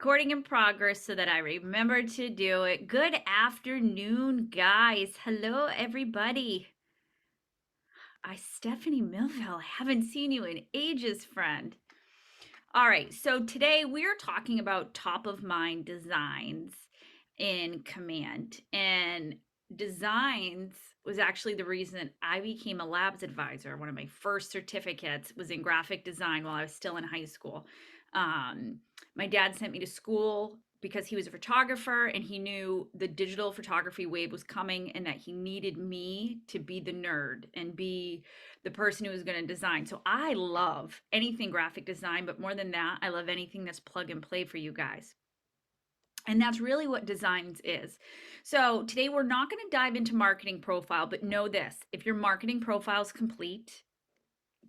Recording in progress so that I remember to do it. Good afternoon, guys. Hello, everybody. Stephanie Millville. I haven't seen you in ages, friend. All right, so today we're talking about top of mind designs in Command. And designs was actually the reason I became a labs advisor. One of my first certificates was in graphic design while I was still in high school. My dad sent me to school because he was a photographer and he knew the digital photography wave was coming and that he needed me to be the nerd and be the person who was going to design. So I love anything graphic design, but more than that, I love anything that's plug and play for you guys. And that's really what designs is. So today we're not going to dive into marketing profile, but know this: if your marketing profile is complete,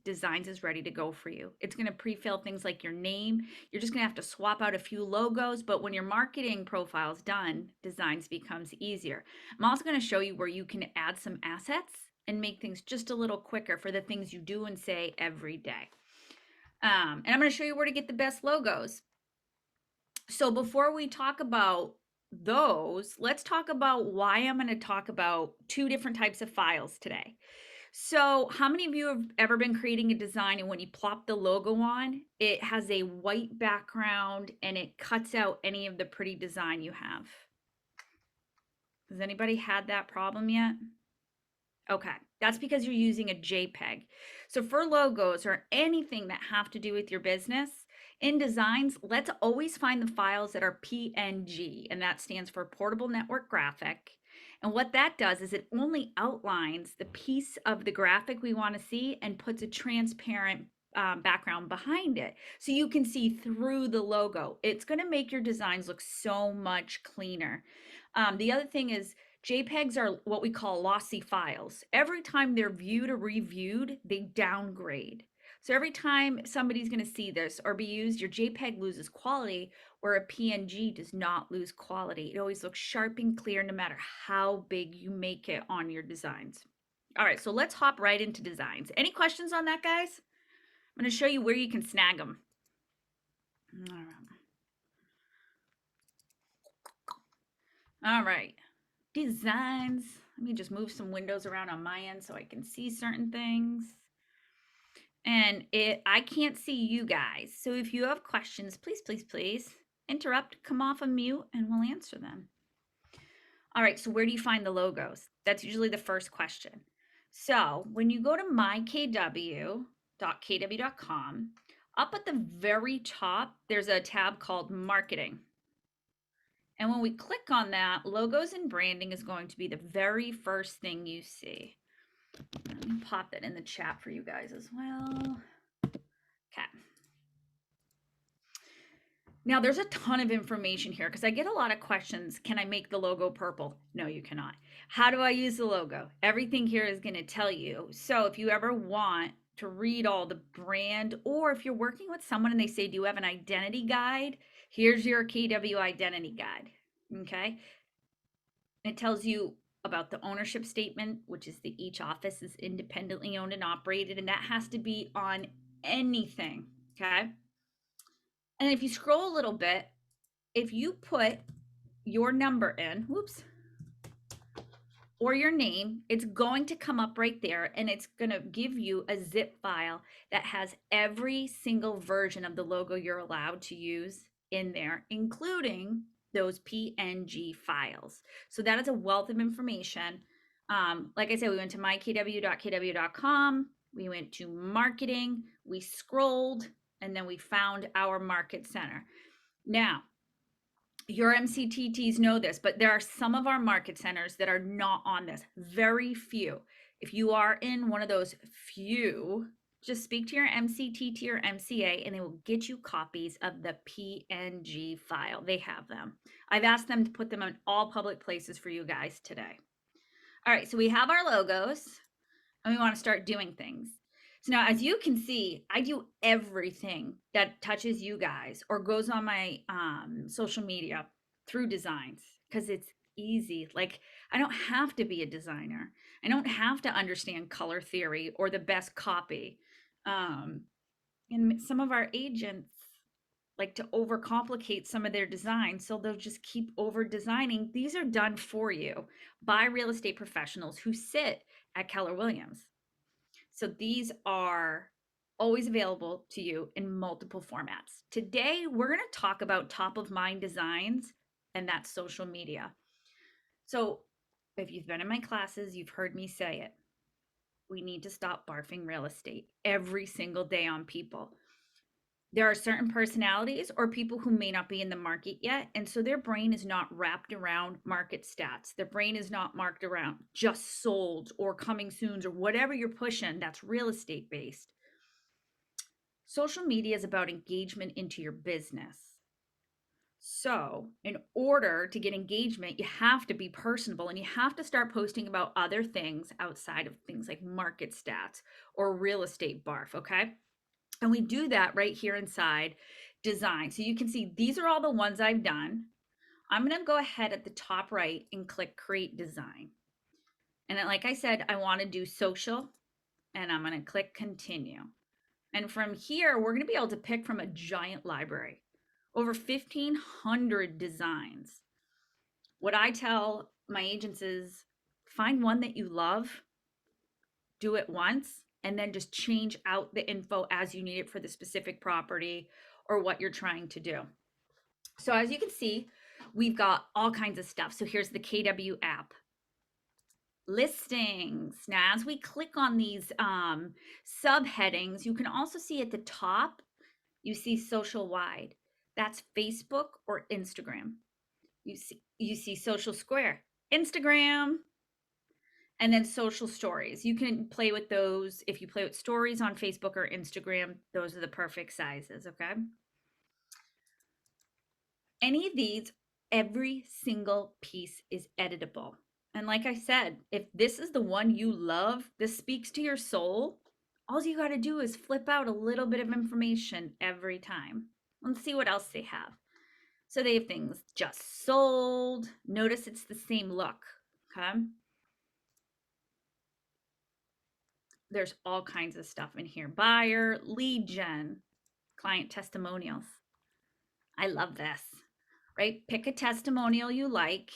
designs is ready to go for you. It's going to pre-fill things like your name. You're just going to have to swap out a few logos, but when your marketing profile is done, designs becomes easier. I'm also going to show you where you can add some assets and make things just a little quicker for the things you do and say every day. And I'm going to show you where to get the best logos. So before we talk about those, let's talk about why I'm going to talk about two different types of files today. So how many of you have ever been creating a design and when you plop the logo on, it has a white background and it cuts out any of the pretty design you have? Has anybody had that problem yet? Okay, that's because you're using a JPEG. So for logos or anything that have to do with your business, in designs, let's always find the files that are PNG, and that stands for Portable Network Graphic. And what that does is it only outlines the piece of the graphic we want to see and puts a transparent background behind it so you can see through the logo. It's going to make your designs look so much cleaner. The other thing is JPEGs are what we call lossy files. Every time they're viewed or reviewed, they downgrade. So every time somebody's going to see this or be used, your JPEG loses quality, where a PNG does not lose quality. It always looks sharp and clear no matter how big you make it on your designs. All right, so let's hop right into designs. Any questions on that, guys? I'm going to show you where you can snag them. All right, designs. Let me just move some windows around on my end so I can see certain things. And I can't see you guys. So if you have questions, please interrupt, come off of mute, and we'll answer them. All right, so where do you find the logos? That's usually the first question. So when you go to mykw.kw.com, up at the very top, there's a tab called Marketing. And when we click on that, logos and branding is going to be the very first thing you see. Let me pop that in the chat for you guys as well. Okay. Now there's a ton of information here because I get a lot of questions. Can I make the logo purple? No, you cannot. How do I use the logo? Everything here is going to tell you. So if you ever want to read all the brand, or if you're working with someone and they say, do you have an identity guide? Here's your KW identity guide. Okay. It tells you about the ownership statement, which is that each office is independently owned and operated, and that has to be on anything. Okay. And if you scroll a little bit, if you put your number in, or your name, it's going to come up right there and it's going to give you a zip file that has every single version of the logo you're allowed to use in there, including those PNG files. So that is a wealth of information. Like I said, we went to mykw.kw.com, we went to marketing, we scrolled, and then we found our market center. Now, your MCTTs know this, but there are some of our market centers that are not on this. Very few. If you are in one of those few, just speak to your MCTT or MCA and they will get you copies of the PNG file. They have them. I've asked them to put them on all public places for you guys today. All right, so we have our logos and we want to start doing things. So now, as you can see, I do everything that touches you guys or goes on my social media through designs because it's easy. Like, I don't have to be a designer. I don't have to understand color theory or the best copy. And some of our agents like to overcomplicate some of their designs, so they'll just keep over designing. These are done for you by real estate professionals who sit at Keller Williams. So these are always available to you in multiple formats. Today, we're going to talk about top of mind designs, and that's social media. So if you've been in my classes, you've heard me say it. We need to stop barfing real estate every single day on people. There are certain personalities or people who may not be in the market yet, and so their brain is not wrapped around market stats. Their brain is not marked around just sold or coming soons or whatever you're pushing that's real estate based. Social media is about engagement into your business. So, in order to get engagement, you have to be personable and you have to start posting about other things outside of things like market stats or real estate barf, okay? And we do that right here inside design. So you can see these are all the ones I've done. I'm going to go ahead at the top right and click create design. And then, like I said, I want to do social, and I'm going to click continue. And from here, we're going to be able to pick from a giant library, over 1,500 designs. What I tell my agents is find one that you love, do it once, and then just change out the info as you need it for the specific property or what you're trying to do. So as you can see, we've got all kinds of stuff. So here's the KW app. Listings. Now, as we click on these subheadings, you can also see at the top, you see social wide. That's Facebook or Instagram. You see social square, Instagram, and then social stories. You can play with those. If you play with stories on Facebook or Instagram, those are the perfect sizes, okay? Any of these, every single piece is editable. And like I said, if this is the one you love, this speaks to your soul, all you got to do is flip out a little bit of information every time. Let's see what else they have. So they have things just sold. Notice it's the same look, okay? There's all kinds of stuff in here. Buyer, lead gen, client testimonials. I love this, right? Pick a testimonial you like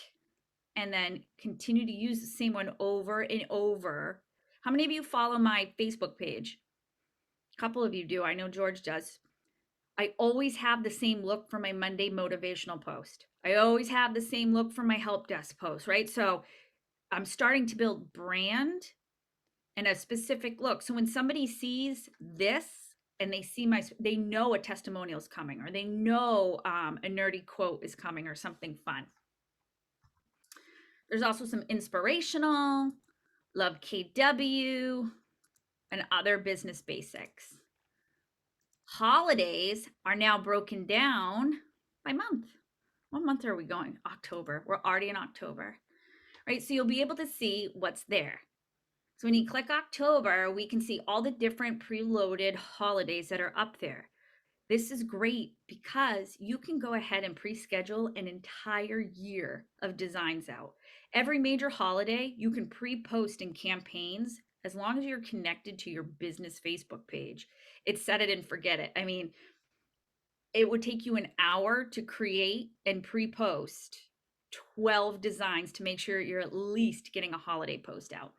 and then continue to use the same one over and over. How many of you follow my Facebook page? A couple of you do. I know George does. I always have the same look for my Monday motivational post. I always have the same look for my help desk post, right? So I'm starting to build brand and a specific look. So when somebody sees this and they see they know a testimonial is coming, or they know a nerdy quote is coming, or something fun. There's also some inspirational, love KW, and other business basics. Holidays are now broken down by month. What month are we going? October. We're already in October, right? So you'll be able to see what's there. So when you click October, we can see all the different preloaded holidays that are up there. This is great because you can go ahead and pre-schedule an entire year of designs out. Every major holiday, you can pre-post in campaigns as long as you're connected to your business Facebook page. It's set it and forget it. I mean, it would take you an hour to create and pre-post 12 designs to make sure you're at least getting a holiday post out.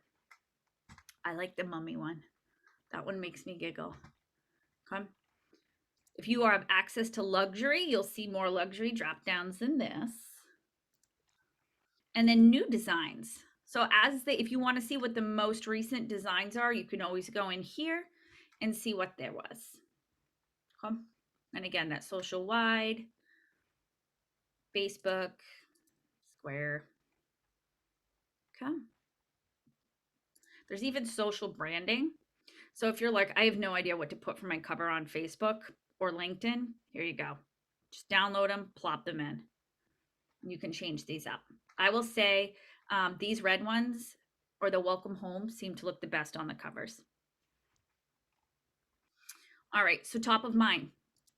I like the mummy one. That one makes me giggle. Okay. If you have access to luxury, you'll see more luxury drop downs than this. And then new designs. So if you want to see what the most recent designs are, you can always go in here and see what there was. Okay. And again, that's social wide, Facebook, Square. Okay. There's even social branding. So if you're like, I have no idea what to put for my cover on Facebook or LinkedIn, here you go. Just download them, plop them in. You can change these up. I will say these red ones or the welcome home seem to look the best on the covers. All right, so top of mind.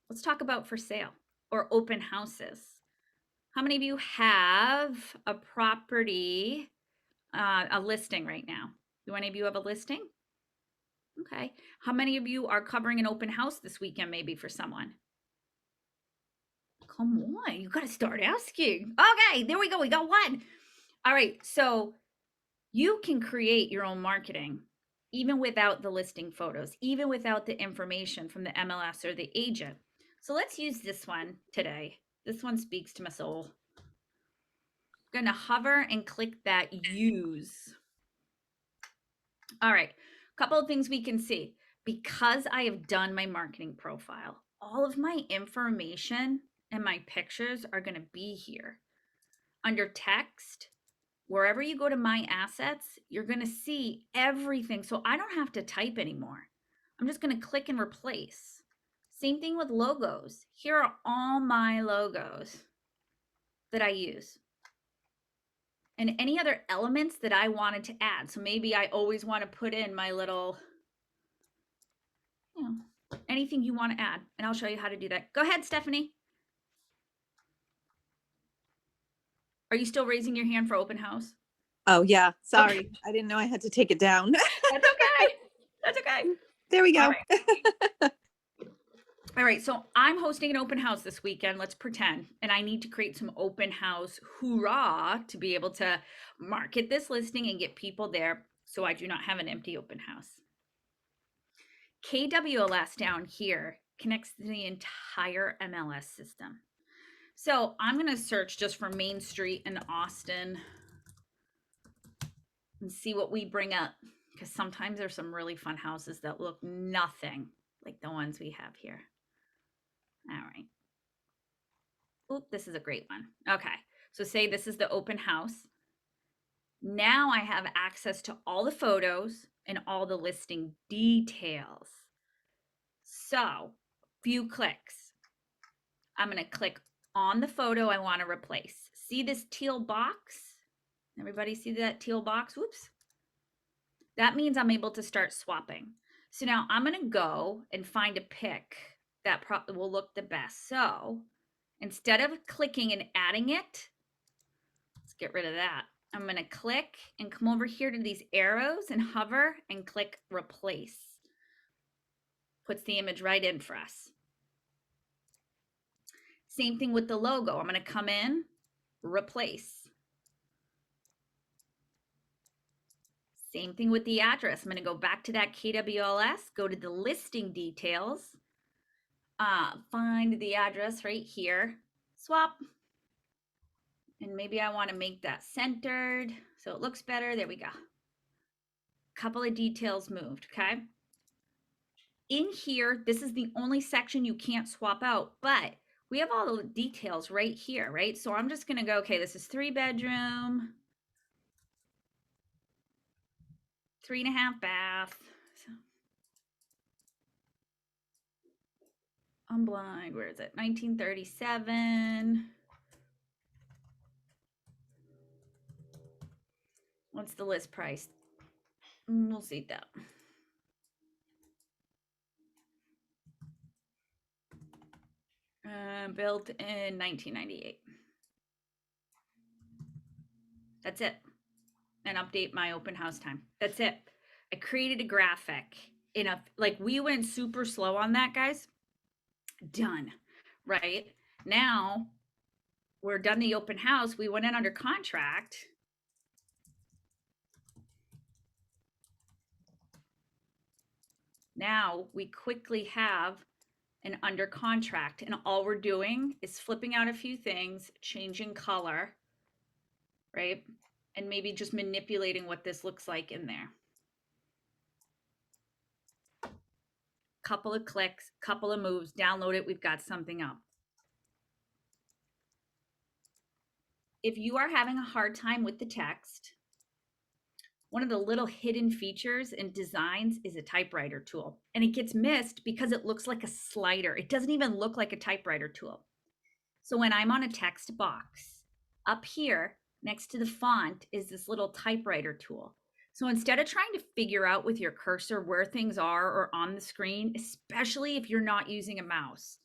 Let's talk about for sale or open houses. How many of you have a property, a listing right now? Do any of you have a listing? Okay. How many of you are covering an open house this weekend maybe for someone? Come on, you got to start asking. Okay, there we go. We got one. All right, so you can create your own marketing even without the listing photos, even without the information from the MLS or the agent. So let's use this one today. This one speaks to my soul. I'm going to hover and click that use. All right, a couple of things we can see. Because I have done my marketing profile, all of my information and my pictures are going to be here. Under text, wherever you go to my assets, you're going to see everything. So I don't have to type anymore. I'm just going to click and replace. Same thing with logos. Here are all my logos that I use. And any other elements that I wanted to add. So maybe I always want to put in my little, anything you want to add. And I'll show you how to do that. Go ahead, Stephanie. Are you still raising your hand for open house? Oh, yeah. Sorry. Okay. I didn't know I had to take it down. That's okay. That's okay. There we go. All right. So I'm hosting an open house this weekend. Let's pretend. And I need to create some open house hoorah to be able to market this listing and get people there so I do not have an empty open house. KWLS down here connects to the entire MLS system. So I'm going to search just for Main Street in Austin and see what we bring up, because sometimes there's some really fun houses that look nothing like the ones we have here. All right. Oop, this is a great one. Okay. So say this is the open house. Now I have access to all the photos and all the listing details. So, few clicks. I'm going to click on the photo I want to replace. See this teal box? Everybody see that teal box? Whoops. That means I'm able to start swapping. So now I'm going to go and find a pic that will look the best. So instead of clicking and adding it, let's get rid of that. I'm going to click and come over here to these arrows and hover and click replace. Puts the image right in for us. Same thing with the logo. I'm going to come in, replace. Same thing with the address. I'm going to go back to that KWLS, go to the listing details, find the address right here, swap. And maybe I want to make that centered so it looks better. There we go. Couple of details moved, okay? In here, this is the only section you can't swap out, but we have all the details right here, right? So I'm just going to go, okay, this is 3-bedroom, 3.5 bath. So I'm blind. Where is it? 1937. What's the list price? We'll see that. Built in 1998. That's it. And update my open house time. That's it. I created a graphic in a, like, we went super slow on that, guys. Done. Right now we're done the open house. We went in under contract. Now we quickly have an under contract, and all we're doing is flipping out a few things, changing color, right? And maybe just manipulating what this looks like in there. Couple of clicks, couple of moves, download it, we've got something up. If you are having a hard time with the text, one of the little hidden features in designs is a typewriter tool. And it gets missed because it looks like a slider. It doesn't even look like a typewriter tool. So when I'm on a text box, up here next to the font is this little typewriter tool. So instead of trying to figure out with your cursor where things are or on the screen, especially if you're not using a mouse,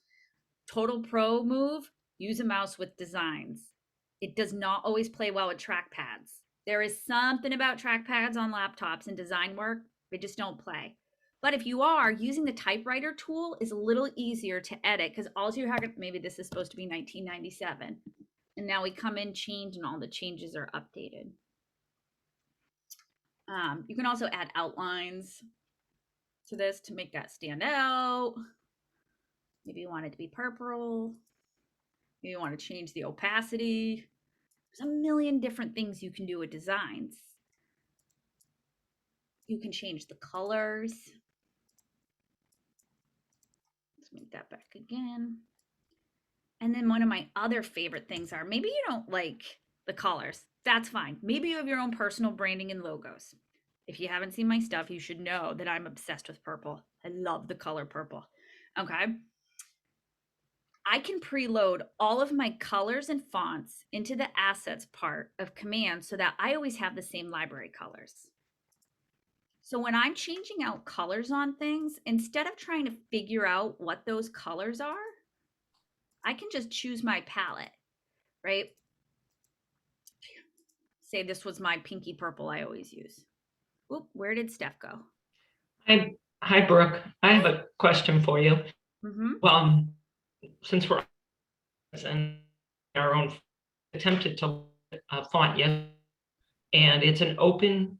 total pro move, use a mouse with designs. It does not always play well with trackpads. There is something about trackpads on laptops and design work, they just don't play. But if you are using the typewriter tool is a little easier to edit because all you have, maybe this is supposed to be 1997. And now we come in, change, and all the changes are updated. You can also add outlines to this to make that stand out. Maybe you want it to be purple. Maybe you want to change the opacity. There's a million different things you can do with designs. You can change the colors. Let's make that back again. And then one of my other favorite things are, maybe you don't like the colors. That's fine. Maybe you have your own personal branding and logos. If you haven't seen my stuff, you should know that I'm obsessed with purple. I love the color purple. Okay. I can preload all of my colors and fonts into the assets part of Command so that I always have the same library colors. So when I'm changing out colors on things, instead of trying to figure out what those colors are, I can just choose my palette, right? Say this was my pinky purple I always use. Oop, where did Steph go? Hi, Brooke. I have a question for you. Mm-hmm. Well, since we're and our own attempted to font, yes, and it's an open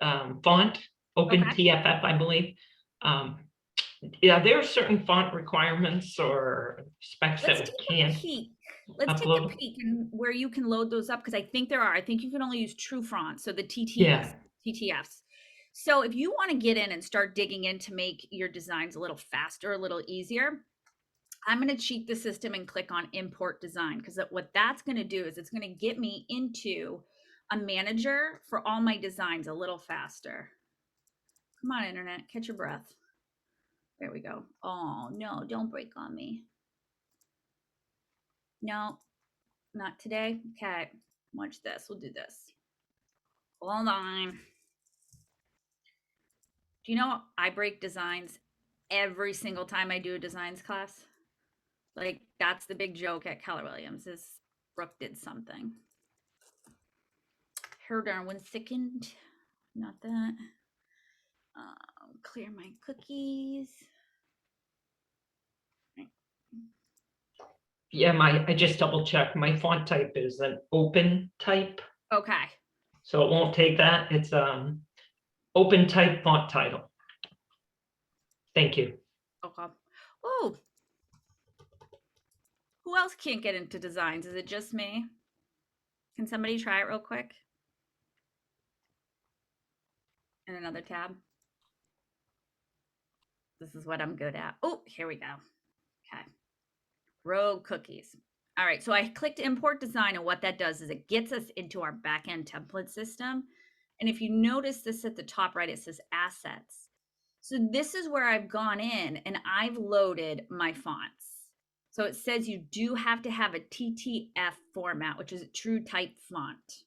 font, open Okay. TFF, I believe. Yeah, there are certain font requirements or specs Let's that take we a can't peek. Let's take a upload. peek in where you can load those up because I think there are. I think you can only use true fonts, so the Yeah. TTFs. So if you want to get in and start digging in to make your designs a little faster, a little easier, I'm going to cheat the system and click on import design because what that's going to do is it's going to get me into a manager for all my designs a little faster. Come on, internet, catch your breath. There we go. Oh, no, don't break on me. No, not today. Okay, watch this. We'll do this. Hold on. Do you know I break designs every single time I do a designs class? Like, that's the big joke at Keller Williams is Brooke did something. Hold on 1 second. Not that. Clear my cookies. Yeah, I just double checked. My font type is an open type, Okay. so it won't take that. It's open type font title. Thank you. Okay. Oh, who else can't get into designs? Is it just me? Can somebody try it real quick? In another tab. This is what I'm good at. Oh, here we go. Okay. Rogue cookies. All right, so I clicked import design, and what that does is it gets us into our backend template system. And if you notice this at the top right, it says assets. So this is where I've gone in and I've loaded my fonts. So it says you do have to have a TTF format, which is a true type font.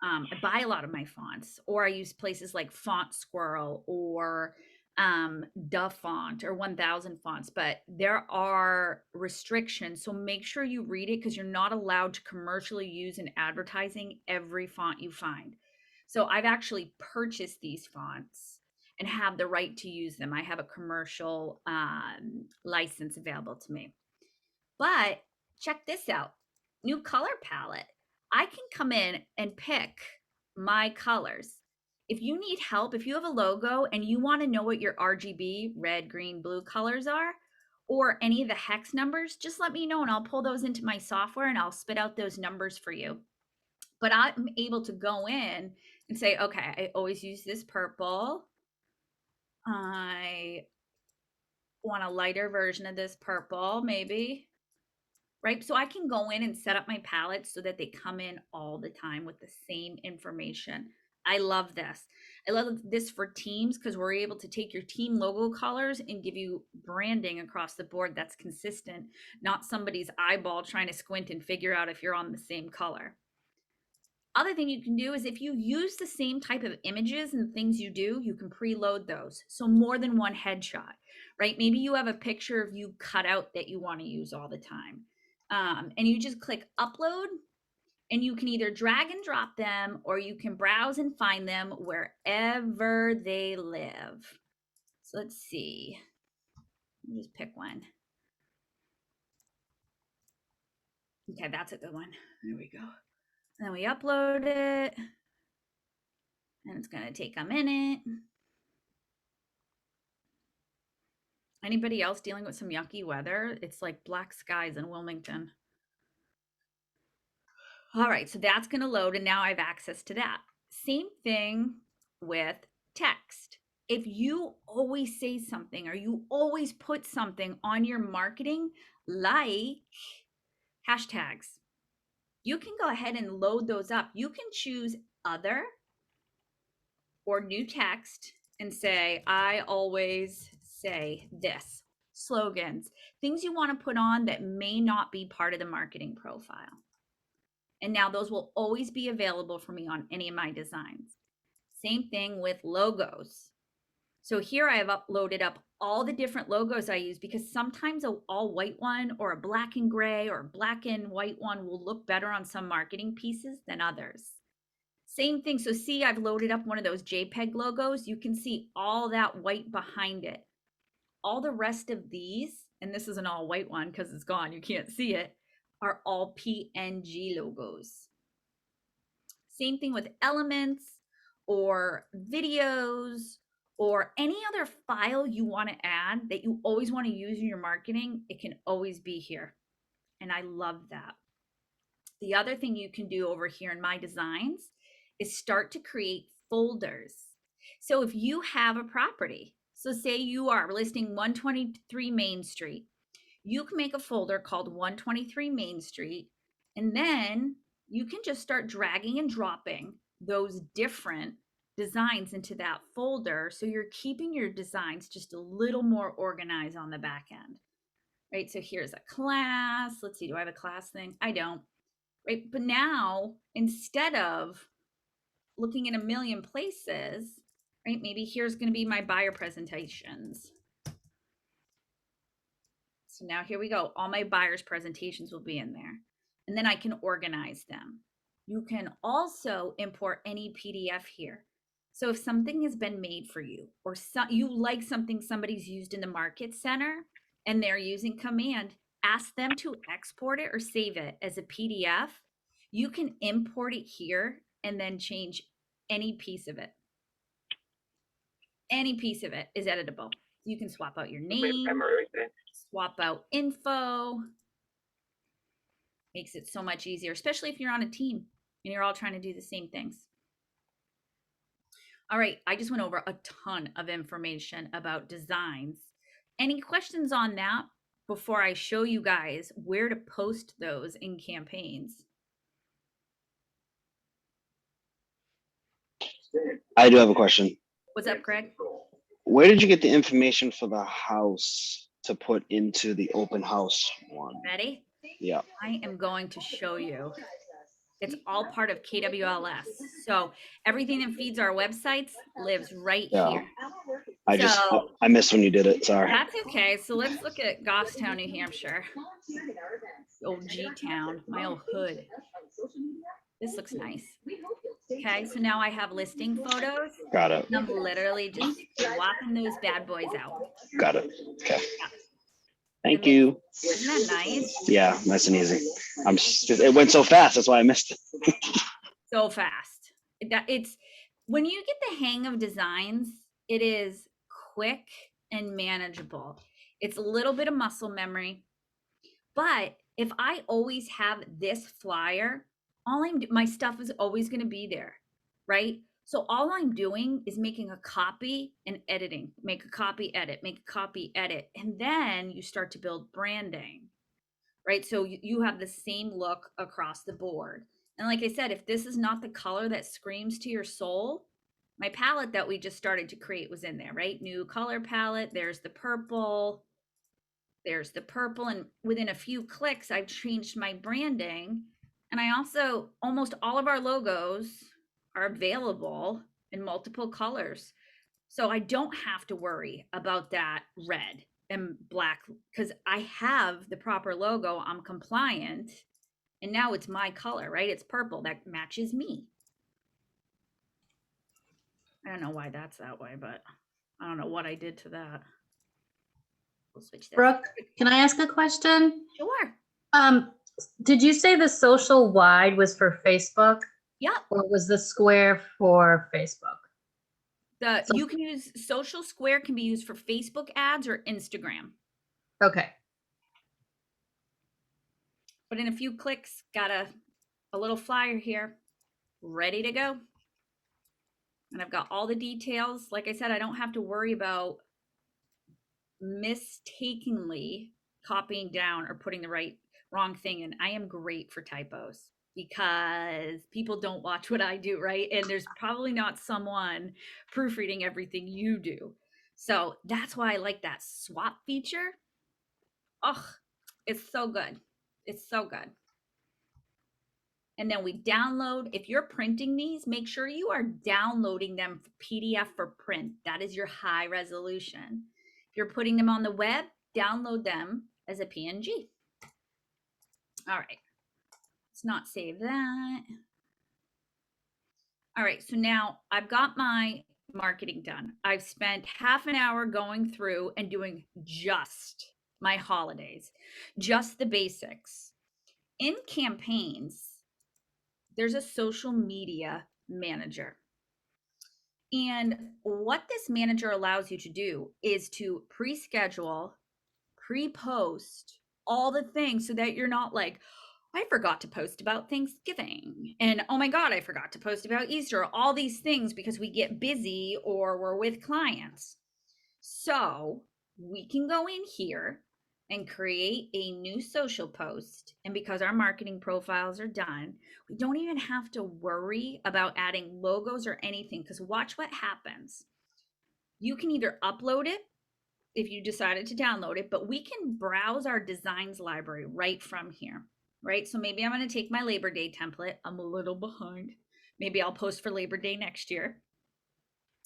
I buy a lot of my fonts, or I use places like Font Squirrel or Da Font or 1000 fonts, but there are restrictions. So make sure you read it because you're not allowed to commercially use in advertising every font you find. So I've actually purchased these fonts and have the right to use them. I have a commercial license available to me. But check this out, new color palette. I can come in and pick my colors. If you need help, if you have a logo and you want to know what your RGB, red, green, blue colors are, or any of the hex numbers, just let me know and I'll pull those into my software and I'll spit out those numbers for you. But I'm able to go in and say, okay, I always use this purple. I want a lighter version of this purple, maybe. Right? So I can go in and set up my palettes so that they come in all the time with the same information. I love this. I love this for teams because we're able to take your team logo colors and give you branding across the board that's consistent, not somebody's eyeball trying to squint and figure out if you're on the same color. Other thing you can do is if you use the same type of images and things you do, you can preload those. So more than one headshot, right? Maybe you have a picture of you cut out that you want to use all the time. And you just click upload And you can either drag and drop them, or you can browse and find them wherever they live. So let's see. Let me just pick one. Okay, that's a good one. There we go. And then we upload it. And it's going to take a minute. Anybody else dealing with some yucky weather? It's like black skies in Wilmington. All right, so that's going to load, and now I have access to that. Same thing with text. If you always say something or you always put something on your marketing, like hashtags, you can go ahead and load those up. You can choose other or new text and say, I always say this. Slogans, things you want to put on that may not be part of the marketing profile. And now those will always be available for me on any of my designs. Same thing with logos. So here I have uploaded up all the different logos I use, because sometimes an all white one or a black and gray or black and white one will look better on some marketing pieces than others. Same thing. So see, I've loaded up one of those JPEG logos. You can see all that white behind it. All the rest of these, and this is an all white one because it's gone, you can't see it, are all PNG logos. Same thing with elements or videos or any other file you want to add that you always want to use in your marketing. It can always be here. And I love that. The other thing you can do over here in my designs is start to create folders. So if you have a property, so say you are listing 123 Main Street, you can make a folder called 123 Main Street, and then you can just start dragging and dropping those different designs into that folder. So you're keeping your designs just a little more organized on the back end, right? So here's a class. Let's see, do I have a class thing? I don't, right? But now, instead of looking in a million places, right? Maybe here's going to be my buyer presentations. So now here we go. All my buyers presentations will be in there, and then I can organize them. You can also import any PDF here. So if something has been made for you, or you like something somebody's used in the market center and they're using command, ask them to export it or save it as a PDF. You can import it here and then change any piece of it. Any piece of it is editable. You can swap out your name, swap out info. Makes it so much easier, especially if you're on a team and you're all trying to do the same things. All right, I just went over a ton of information about designs. Any questions on that before I show you guys where to post those in campaigns? I do have a question. What's up, Greg? Where did you get the information for the house to put into the open house one? Ready? Yeah. I am going to show you. It's all part of KWLS. So everything that feeds our websites lives right here. I missed when you did it. Sorry. That's okay. So let's look at Goffstown, New Hampshire. Old G Town, my old hood. This looks nice. Okay, so now I have listing photos. Got it. And I'm literally just swapping those bad boys out. Got it. Okay. Yeah. Thank you. Isn't that nice? Yeah, nice and easy. It went so fast. That's why I missed it. So fast. It's when you get the hang of designs, it is quick and manageable. It's a little bit of muscle memory, but if I always have this flyer, my stuff is always going to be there, right? So all I'm doing is making a copy and editing, make a copy, edit, make a copy, edit. And then you start to build branding, right? So you have the same look across the board. And like I said, if this is not the color that screams to your soul, my palette that we just started to create was in there, right? New color palette. There's the purple. There's the purple. And within a few clicks, I've changed my branding. And I also, almost all of our logos are available in multiple colors. So I don't have to worry about that red and black because I have the proper logo. I'm compliant And now it's my color, right? It's purple. That matches me. I don't know why that's that way, but I don't know what I did to that. We'll switch this. Brooke, can I ask a question? Sure. Did you say the social wide was for Facebook Yep. or was the square for Facebook? You can use social square can be used for Facebook ads or Instagram. Okay. But in a few clicks, got a little flyer here ready to go. And I've got all the details. Like I said, I don't have to worry about mistakenly copying down or putting the wrong thing in. I am great for typos because people don't watch what I do, right? And there's probably not someone proofreading everything you do. So that's why I like that swap feature. Oh, it's so good. It's so good. And then we download. If you're printing these, make sure you are downloading them for PDF for print. That is your high resolution. If you're putting them on the web, download them as a PNG. All right. Let's not save that. All right. So now I've got my marketing done. I've spent half an hour going through and doing just my holidays, just the basics. In campaigns, there's a social media manager. And what this manager allows you to do is to pre-schedule, pre-post all the things so that you're not like, I forgot to post about Thanksgiving. And oh my God, I forgot to post about Easter, all these things because we get busy or we're with clients. So we can go in here and create a new social post. And because our marketing profiles are done, we don't even have to worry about adding logos or anything, because watch what happens. You can either upload it if you decided to download it, but we can browse our designs library right from here, right? So maybe I'm going to take my Labor Day template. I'm a little behind. Maybe I'll post for Labor Day next year.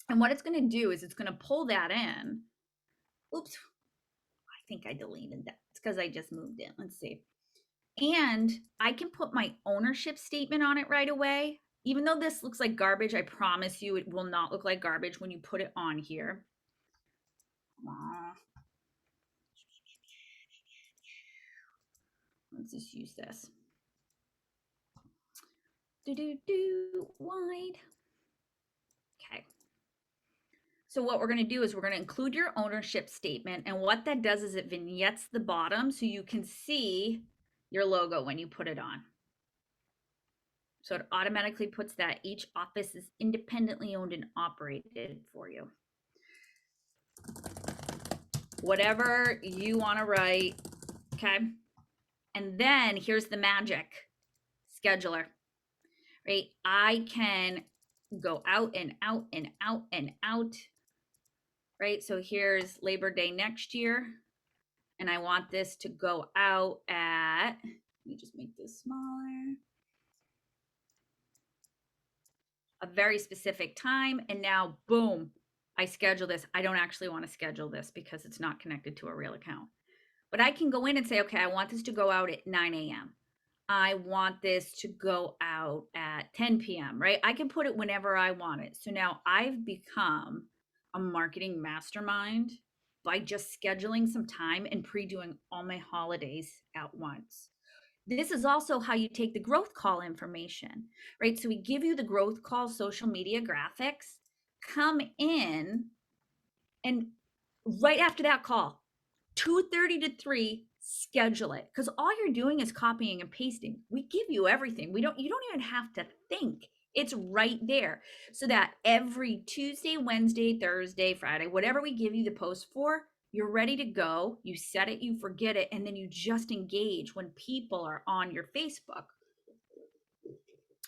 And what it's going to do is it's going to pull that in. Oops. I think I deleted that. It's because I just moved it. Let's see. And I can put my ownership statement on it right away. Even though this looks like garbage, I promise you it will not look like garbage when you put it on here. Let's just use this. Wide. Okay. So what we're going to do is we're going to include your ownership statement. And what that does is it vignettes the bottom so you can see your logo when you put it on. So it automatically puts that each office is independently owned and operated for you. Whatever you want to write, okay? And then here's the magic, scheduler, right? I can go out and out and out and out, right? So here's Labor Day next year. And I want this to go out at, let me just make this smaller. A very specific time. And now, boom, I schedule this. I don't actually want to schedule this because it's not connected to a real account. But I can go in and say, okay, I want this to go out at 9 a.m. I want this to go out at 10 p.m., right? I can put it whenever I want it. So now I've become a marketing mastermind by just scheduling some time and pre-doing all my holidays at once. This is also how you take the growth call information, right? So we give you the growth call social media graphics, come in, and right after that call, 2:30 to 3, schedule it. Because all you're doing is copying and pasting. We give you everything. You don't even have to think. It's right there. So that every Tuesday, Wednesday, Thursday, Friday, whatever we give you the post for, you're ready to go. You set it, you forget it, and then you just engage when people are on your Facebook.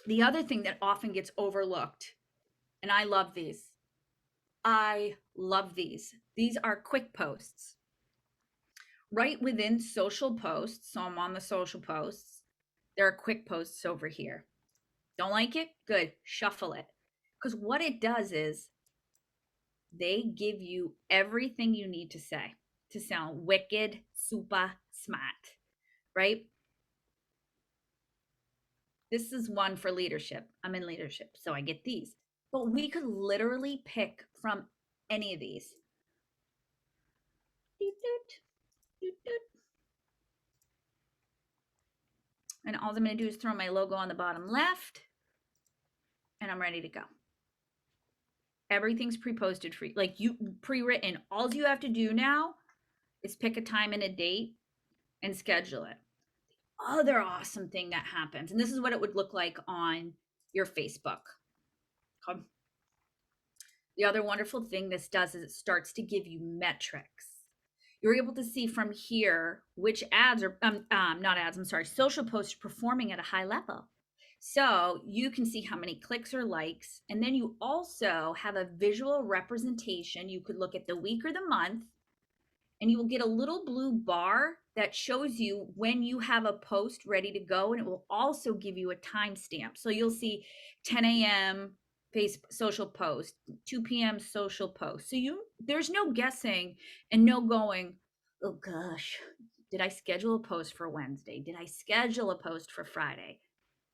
The other thing that often gets overlooked, and I love these. I love these. These are quick posts. Right within social posts, so I'm on the social posts, there are quick posts over here. Don't like it? Good. Shuffle it. Because what it does is they give you everything you need to say to sound wicked, super smart, right? This is one for leadership. I'm in leadership, so I get these. But we could literally pick from any of these. Doot, doot, doot, doot. And all I'm going to do is throw my logo on the bottom left, and I'm ready to go. Everything's pre-posted for you, like you pre-written. All you have to do now is pick a time and a date and schedule it. Other awesome thing that happens, and this is what it would look like on your Facebook. Okay. The other wonderful thing this does is it starts to give you metrics. You're able to see from here which ads are, not ads, I'm sorry, social posts are performing at a high level. So you can see how many clicks or likes, and then you also have a visual representation. You could look at the week or the month, and you will get a little blue bar that shows you when you have a post ready to go, and it will also give you a timestamp. So you'll see 10 a.m. social post, 2 p.m. social post. So there's no guessing and no going, oh gosh, did I schedule a post for Wednesday? Did I schedule a post for Friday?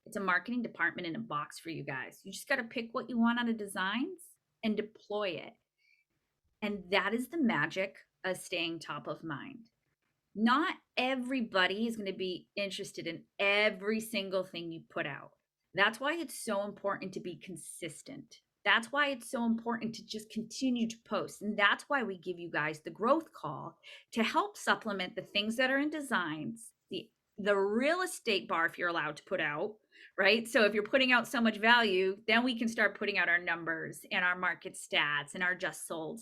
It's a marketing department in a box for you guys. You just got to pick what you want out of designs and deploy it. And that is the magic of staying top of mind. Not everybody is going to be interested in every single thing you put out. That's why it's so important to be consistent. That's why it's so important to just continue to post. And that's why we give you guys the growth call to help supplement the things that are in designs, the real estate bar, if you're allowed to put out, right? So if you're putting out so much value, then we can start putting out our numbers and our market stats and our just solds.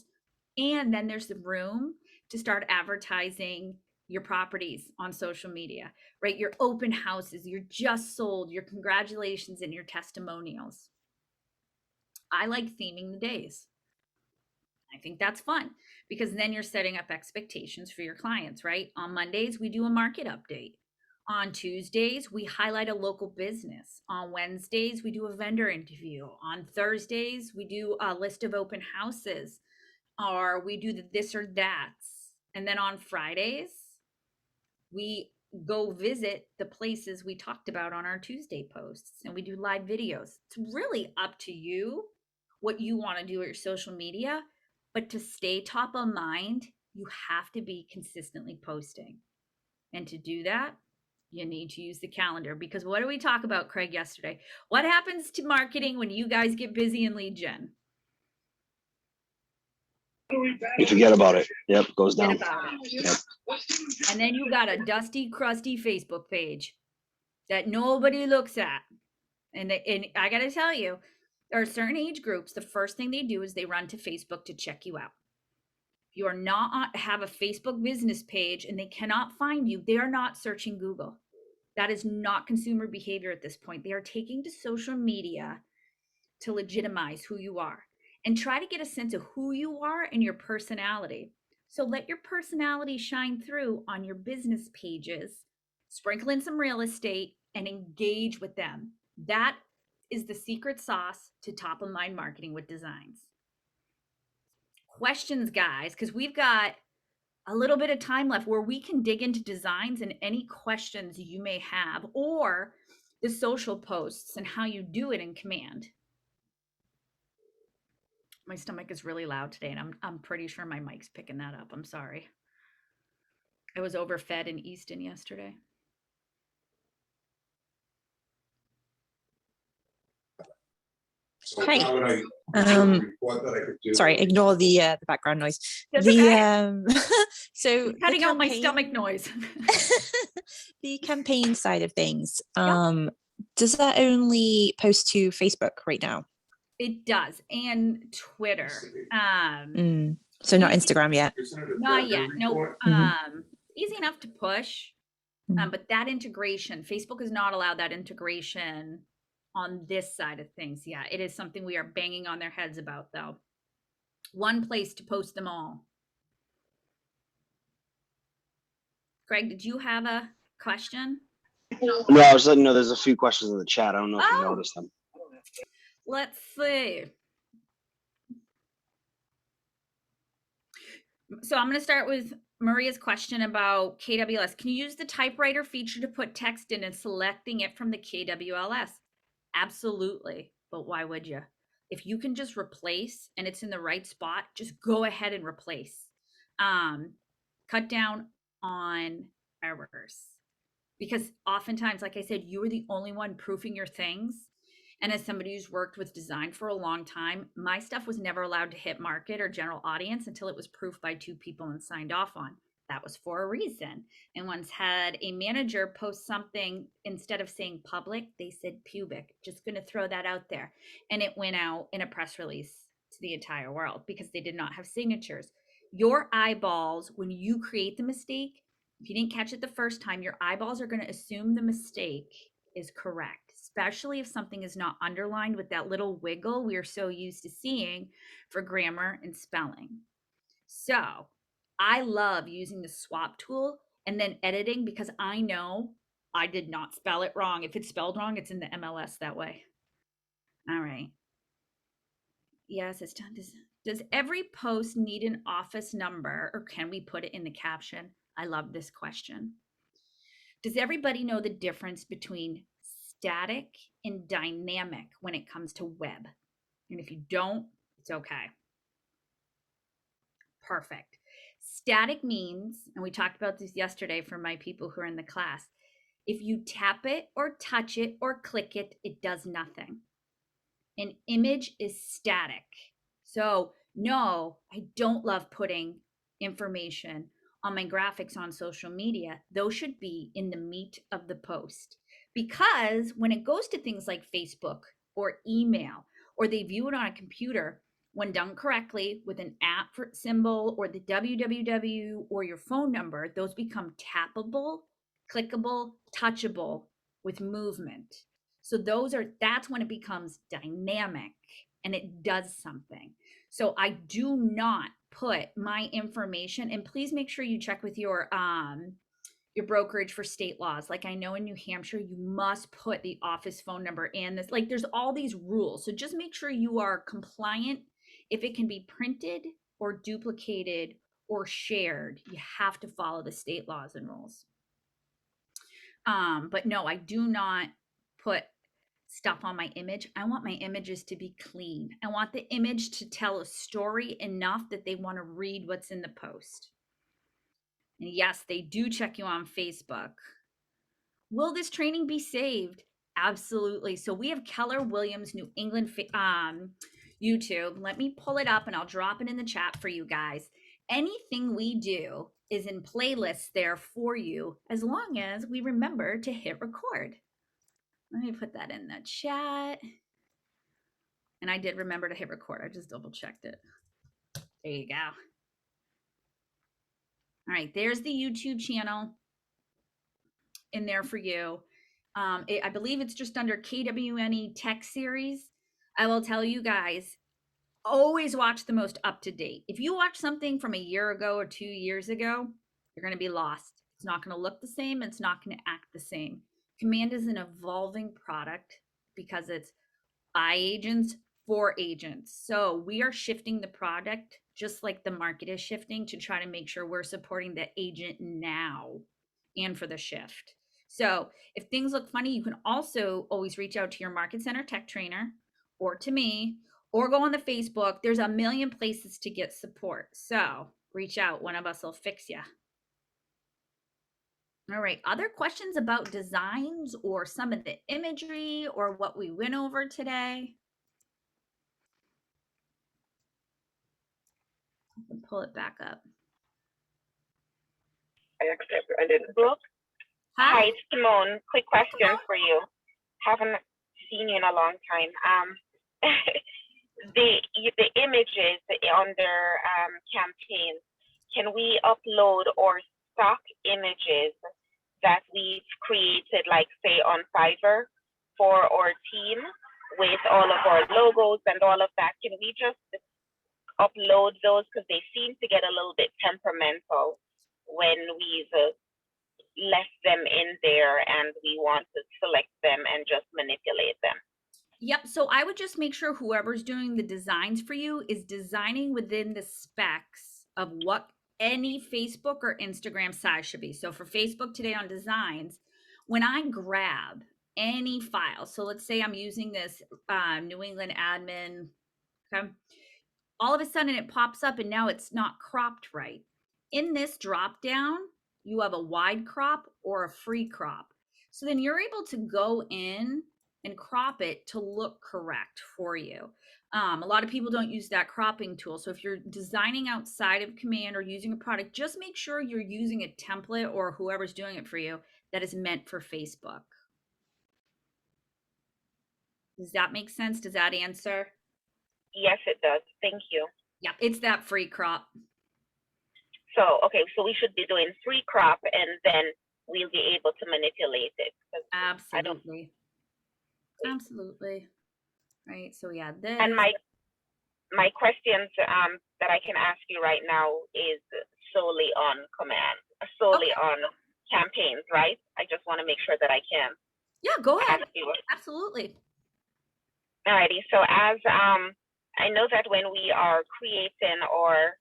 And then there's the room to start advertising your properties on social media, right? Your open houses, your just sold, your congratulations, and your testimonials. I like theming the days. I think that's fun because then you're setting up expectations for your clients, right? On Mondays, we do a market update. On Tuesdays, we highlight a local business. On Wednesdays, we do a vendor interview. On Thursdays, we do a list of open houses, or we do the this or that's. And then on Fridays, we go visit the places we talked about on our Tuesday posts, and we do live videos. It's really up to you what you want to do with your social media, but to stay top of mind, you have to be consistently posting. And to do that, you need to use the calendar, because what did we talk about, Craig, yesterday? What happens to marketing when you guys get busy in lead gen? You forget about it. Yep, goes Forget down. about it. Yep. And then you got a dusty, crusty Facebook page that nobody looks at. And I got to tell you, there are certain age groups, the first thing they do is they run to Facebook to check you out. If you are not have a Facebook business page and they cannot find you, they are not searching Google. That is not consumer behavior at this point. They are taking to social media to legitimize who you are and try to get a sense of who you are and your personality. So let your personality shine through on your business pages, sprinkle in some real estate, and engage with them. That is the secret sauce to top of mind marketing with designs. Questions, guys, because we've got a little bit of time left where we can dig into designs and any questions you may have, or the social posts and how you do it in Command. My stomach is really loud today, and I'm pretty sure my mic's picking that up. I'm sorry. I was overfed in Easton yesterday. So Hey. how would I report that I could do? Sorry, ignore the background noise. That's The okay. so Cutting the out my campaign- stomach noise. the campaign side of things. Yep. Does that only post to Facebook right now? It does, and Twitter. So not Instagram yet. Isn't it a Not vendor yet. No. report? Easy enough to push, but that integration, Facebook has not allowed that integration on this side of things. Yeah, it is something we are banging on their heads about, though. One place to post them all. Greg, did you have a question? No, I was letting you know there's a few questions in the chat. I don't know if you noticed them. Let's see. So I'm going to start with Maria's question about KWLS. Can you use the typewriter feature to put text in and selecting it from the KWLS? Absolutely. But why would you? If you can just replace and it's in the right spot, just go ahead and replace. Cut down on errors. Because oftentimes, like I said, you are the only one proofing your things. And as somebody who's worked with design for a long time, my stuff was never allowed to hit market or general audience until it was proofed by 2 people and signed off on. That was for a reason. And once had a manager post something, instead of saying public, they said pubic. Just going to throw that out there. And it went out in a press release to the entire world because they did not have signatures. Your eyeballs, when you create the mistake, if you didn't catch it the first time, your eyeballs are going to assume the mistake is correct, especially if something is not underlined with that little wiggle we are so used to seeing for grammar and spelling. So I love using the swap tool and then editing because I know I did not spell it wrong. If it's spelled wrong, it's in the MLS that way. All right. Yes, it's done. Does every post need an office number or can we put it in the caption? I love this question. Does everybody know the difference between static and dynamic when it comes to web? And if you don't, it's okay. Perfect. Static means, and we talked about this yesterday for my people who are in the class, if you tap it or touch it or click it, it does nothing. An image is static. So no, I don't love putting information on my graphics on social media. Those should be in the meat of the post. Because when it goes to things like Facebook or email, or they view it on a computer, when done correctly with an @ symbol or the www or your phone number, those become tappable, clickable, touchable with movement. So that's when it becomes dynamic and it does something. So I do not put my information, and please make sure you check with your brokerage for state laws. Like I know in New Hampshire, you must put the office phone number and this, like there's all these rules. So just make sure you are compliant. If it can be printed or duplicated or shared, you have to follow the state laws and rules. But no, I do not put stuff on my image. I want my images to be clean. I want the image to tell a story enough that they want to read what's in the post. And yes, they do check you on Facebook. Will this training be saved? Absolutely. So we have Keller Williams New England YouTube. Let me pull it up and I'll drop it in the chat for you guys. Anything we do is in playlists there for you as long as we remember to hit record. Let me put that in the chat. And I did remember to hit record. I just double checked it. There you go. All right, there's the YouTube channel in there for you. I believe it's just under KWNE Tech Series. I will tell you guys, always watch the most up-to-date. If you watch something from a year ago or 2 years ago, you're going to be lost. It's not going to look the same. It's not going to act the same. Command is an evolving product because it's by agents for agents. So we are shifting the product just like the market is shifting to try to make sure we're supporting the agent now and for the shift. So if things look funny, you can also always reach out to your Market Center tech trainer or to me or go on the Facebook. There's a million places to get support. So reach out. One of us will fix you. All right. Other questions about designs or some of the imagery or what we went over today? Pull it back up. I didn't book. Hi, it's Simone. Quick question for you. Haven't seen you in a long time. The images under campaigns, can we upload or stock images that we've created, like say on Fiverr for our team with all of our logos and all of that? Can we just upload those because they seem to get a little bit temperamental when we've left them in there and we want to select them and just manipulate them? Yep. So I would just make sure whoever's doing the designs for you is designing within the specs of what any Facebook or Instagram size should be. So for Facebook today on designs, when I grab any file, so let's say I'm using this New England admin, okay, all of a sudden it pops up and now it's not cropped right. In this drop down, you have a wide crop or a free crop. So then you're able to go in and crop it to look correct for you. A lot of people don't use that cropping tool. So if you're designing outside of Command or using a product, just make sure you're using a template or whoever's doing it for you that is meant for Facebook. Does that make sense? Does that answer? Yes, it does. Thank you. Yeah, it's that free crop. So, okay, so we should be doing free crop and then we'll be able to manipulate it. 'Cause I don't- Absolutely. Absolutely. Right. So yeah, this. And my questions that I can ask you right now is solely on Command, solely Okay. on campaigns, right? I just want to make sure that I can Yeah, go ahead. ask you. Absolutely. Alrighty, so as I know that when we are creating or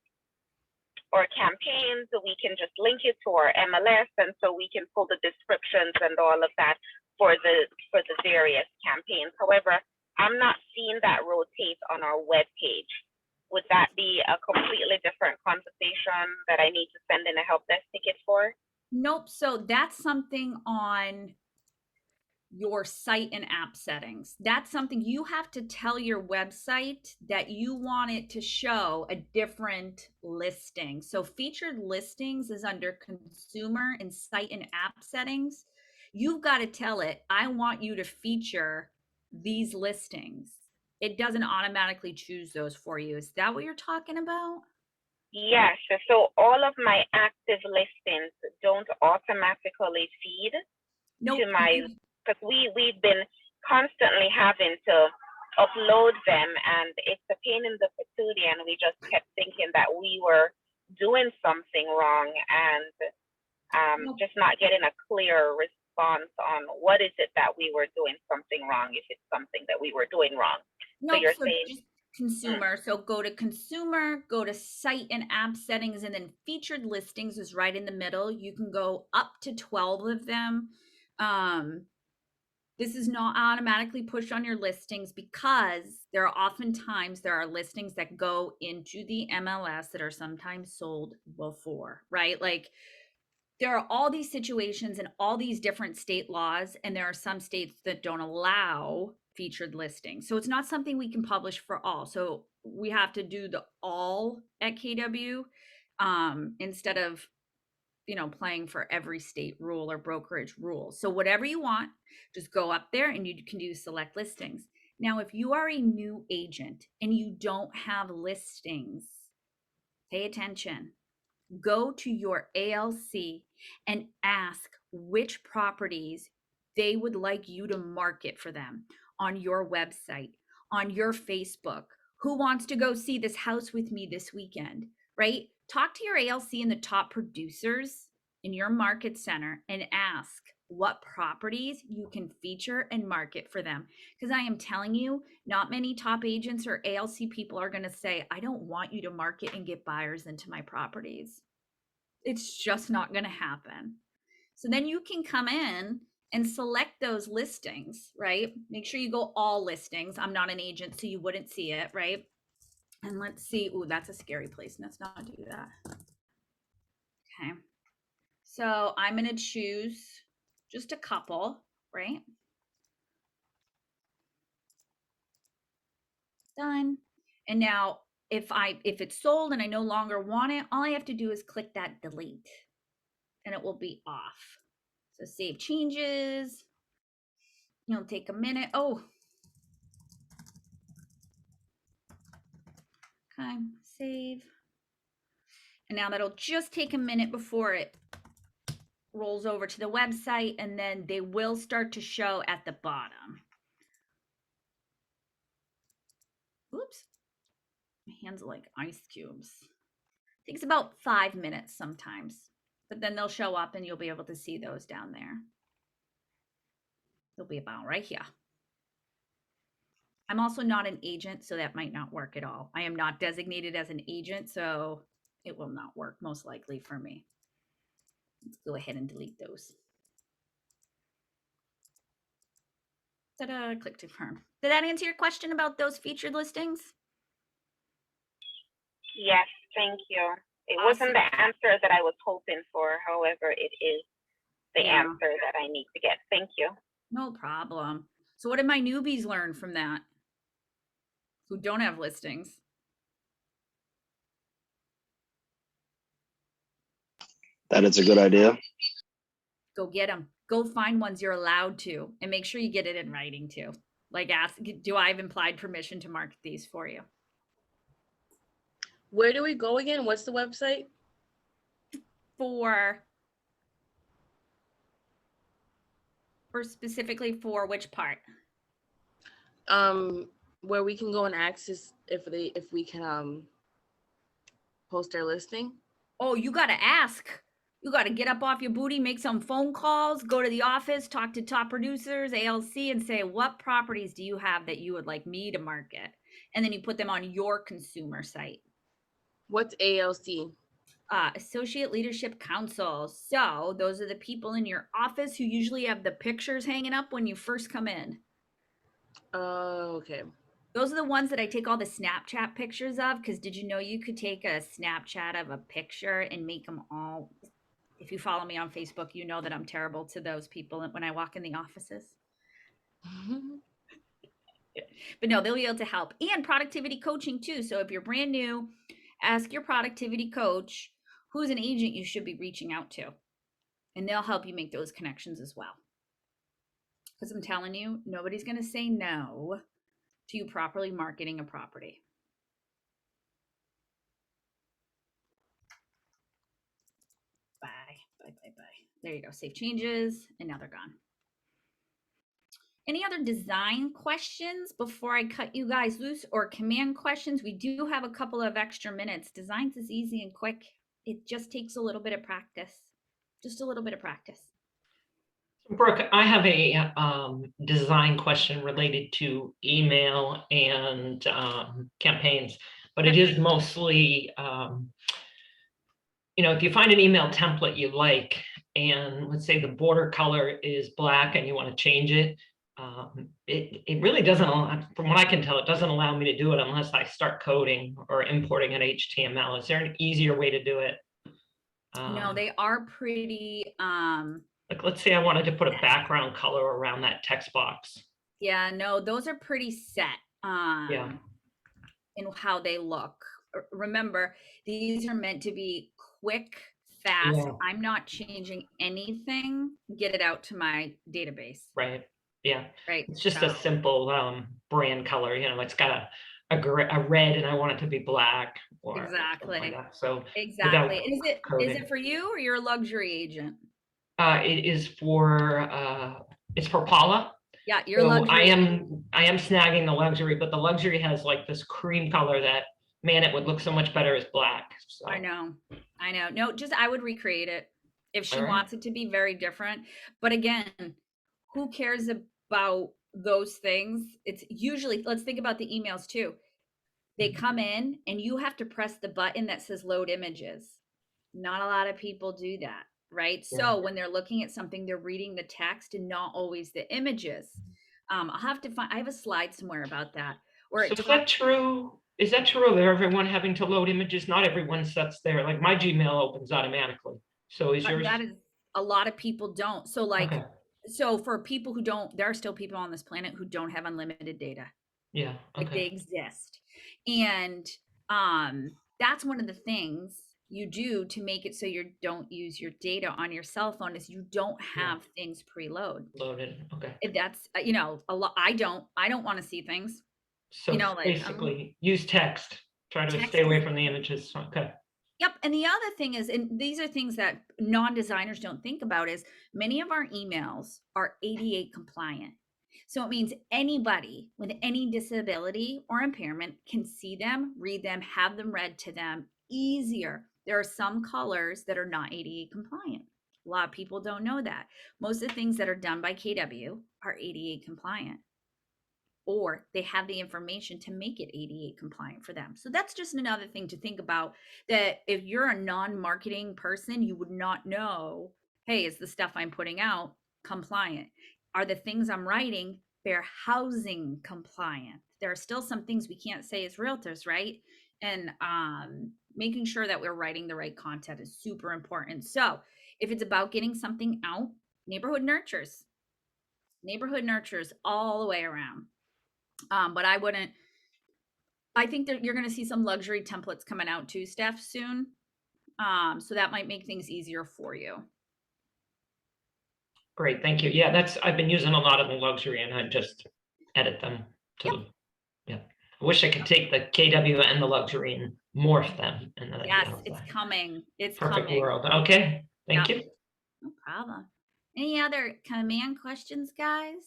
campaigns, we can just link it to our MLS, and so we can pull the descriptions and all of that for the various campaigns. However, I'm not seeing that rotate on our web page. Would that be a completely different conversation that I need to send in a help desk ticket for? Nope. So that's something on your site and app settings. That's something you have to tell your website that you want it to show a different listing. So featured listings is under consumer and site and app settings. You've got to tell it, I want you to feature these listings. It doesn't automatically choose those for you. Is that what you're talking about? Yes, so all of my active listings don't automatically feed Nope. to my, because we've been constantly having to upload them, and it's a pain in the patootie, and we just kept thinking that we were doing something wrong and just not getting a clear response on what is it that we were doing something wrong, if it's something that we were doing wrong. No, So you're so saying just consumer. So go to consumer, go to site and app settings, and then featured listings is right in the middle. You can go up to 12 of them. This is not automatically pushed on your listings because there are listings that go into the MLS that are sometimes sold before, right? Like there are all these situations and all these different state laws, and there are some states that don't allow featured listings. So it's not something we can publish for all. So we have to do the all at KW instead of playing for every state rule or brokerage rule. So whatever you want, just go up there and you can do select listings. Now, if you are a new agent and you don't have listings, pay attention. Go to your ALC and ask which properties they would like you to market for them on your website, on your Facebook. Who wants to go see this house with me this weekend, right? Talk to your ALC and the top producers in your market center and ask what properties you can feature and market for them. Because I am telling you, not many top agents or ALC people are going to say, I don't want you to market and get buyers into my properties. It's just not going to happen. So then you can come in and select those listings, right? Make sure you go all listings. I'm not an agent, so you wouldn't see it, right? And let's see. Ooh, that's a scary place. Let's not do that. Okay. So I'm going to choose just a couple, right? Done. And now if it's sold and I no longer want it, all I have to do is click that delete and it will be off. So save changes. It'll take a minute. Oh. Okay, save. And now that'll just take a minute before it rolls over to the website, and then they will start to show at the bottom. Oops. My hands are like ice cubes. Takes about 5 minutes sometimes, but then they'll show up and you'll be able to see those down there. They'll be about right here. I'm also not an agent, so that might not work at all. I am not designated as an agent, so It will not work most likely for me. Let's go ahead and delete those. Ta-da, click to confirm. Did that answer your question about those featured listings? Yes, thank you. It Awesome. wasn't the answer that I was hoping for. However, it is the Yeah. answer that I need to get. Thank you. No problem. So what did my newbies learn from that? Who don't have listings? That is a good idea. Go get them. Go find ones you're allowed to, and make sure you get it in writing too. Like ask, do I have implied permission to market these for you? Where do we go again? What's the website? For specifically for which part? Where we can go and access if we can post our listing. Oh, you got to ask. You got to get up off your booty, make some phone calls, go to the office, talk to top producers, ALC, and say, what properties do you have that you would like me to market? And then you put them on your consumer site. What's ALC? Associate Leadership Council. So those are the people in your office who usually have the pictures hanging up when you first come in. Okay. Those are the ones that I take all the Snapchat pictures of, because did you know you could take a Snapchat of a picture and make them all? If you follow me on Facebook, you know that I'm terrible to those people when I walk in the offices. But no, they'll be able to help. And productivity coaching too. So if you're brand new, ask your productivity coach who's an agent you should be reaching out to. And they'll help you make those connections as well. Because I'm telling you, nobody's going to say no to you properly marketing a property. Bye, bye, bye, bye. There you go. Save changes, and now they're gone. Any other design questions before I cut you guys loose, or command questions? We do have a couple of extra minutes. Designs is easy and quick. It just takes a little bit of practice. Just a little bit of practice. Brooke, I have a design question related to email and campaigns, but it is mostly, if you find an email template you like, and let's say the border color is black and you want to change it, it really doesn't allow, from what I can tell, it doesn't allow me to do it unless I start coding or importing an HTML. Is there an easier way to do it? No, they are pretty, like, let's say I wanted to put a background color around that text box. yeah, no, those are pretty set Yeah. in how they look. Remember, these are meant to be quick, fast. Yeah. I'm not changing anything. Get it out to my database. Right. Yeah. Right. It's just So, a simple brand color. It's got a red, and I want it to be black. Or exactly. like that. So exactly. Is it coding. for you, or you're a luxury agent? It is for it's for Paula. Yeah, you're So luxury. I am snagging the luxury, but the luxury has like this cream color that, man, it would look so much better as black. So. I know. No, just I would recreate it if she wants it to be very different. But again, who cares about those things? It's usually, let's think about the emails too. They come in and you have to press the button that says load images. Not a lot of people do that, right? Yeah. So when they're looking at something, they're reading the text and not always the images. I'll have to find, I have a slide somewhere about that. So is that true? Is that true of everyone having to load images? Not everyone sets there. Like my Gmail opens automatically. So is yours? That is, a lot of people don't. So like, okay. So for people who don't, there are still people on this planet who don't have unlimited data. Yeah. Okay. Like they exist. And that's one of the things you do to make it so you don't use your data on your cell phone is you don't have things preload. Loaded. Okay. That's, a lot. I don't want to see things. So basically use text. Try to stay away from the images. Okay. Yep. And the other thing is, and these are things that non-designers don't think about, is many of our emails are ADA compliant. So it means anybody with any disability or impairment can see them, read them, have them read to them easier. There are some colors that are not ADA compliant. A lot of people don't know that. Most of the things that are done by KW are ADA compliant. or they have the information to make it ADA compliant for them. So that's just another thing to think about, that if you're a non-marketing person, you would not know, hey, is the stuff I'm putting out compliant? Are the things I'm writing fair housing compliant? There are still some things we can't say as realtors, right? And making sure that we're writing the right content is super important. So if it's about getting something out, neighborhood nurtures all the way around. But I think that you're going to see some luxury templates coming out too, Steph, soon. So that might make things easier for you. Great, thank you. Yeah, I've been using a lot of the luxury and I just edit them to, yeah. I wish I could take the KW and the luxury and morph them. And then Yes, it's coming. It's perfect coming. world. Okay, thank you. No problem. Any other command questions, guys?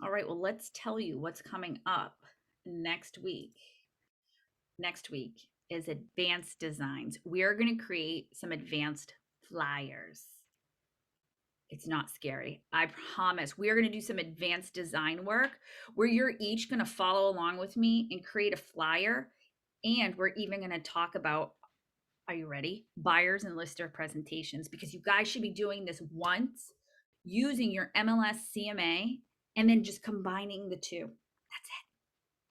All right, well, let's tell you what's coming up next week. Next week is advanced designs. We are going to create some advanced flyers. It's not scary. I promise. We are going to do some advanced design work where you're each going to follow along with me and create a flyer. And we're even going to talk about, are you ready? Buyers and lister presentations, because you guys should be doing this once using your MLS CMA and then just combining the two. That's it.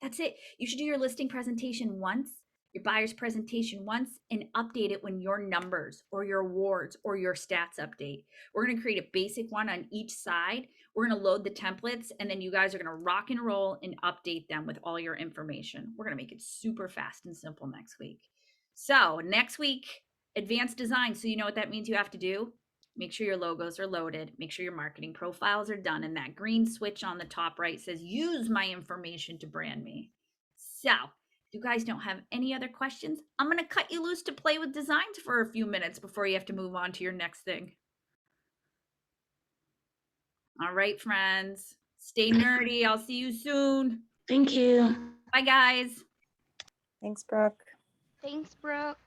That's it. You should do your listing presentation once, your buyer's presentation once, and update it when your numbers or your awards or your stats update. We're going to create a basic one on each side. We're going to load the templates, and then you guys are going to rock and roll and update them with all your information. We're going to make it super fast and simple next week. So next week, advanced design. So you know what that means you have to do? Make sure your logos are loaded. Make sure your marketing profiles are done. And that green switch on the top right says, use my information to brand me. So if you guys don't have any other questions, I'm going to cut you loose to play with designs for a few minutes before you have to move on to your next thing. All right, friends. Stay nerdy. I'll see you soon. Thank you. Bye, guys. Thanks, Brooke. Thanks, Brooke.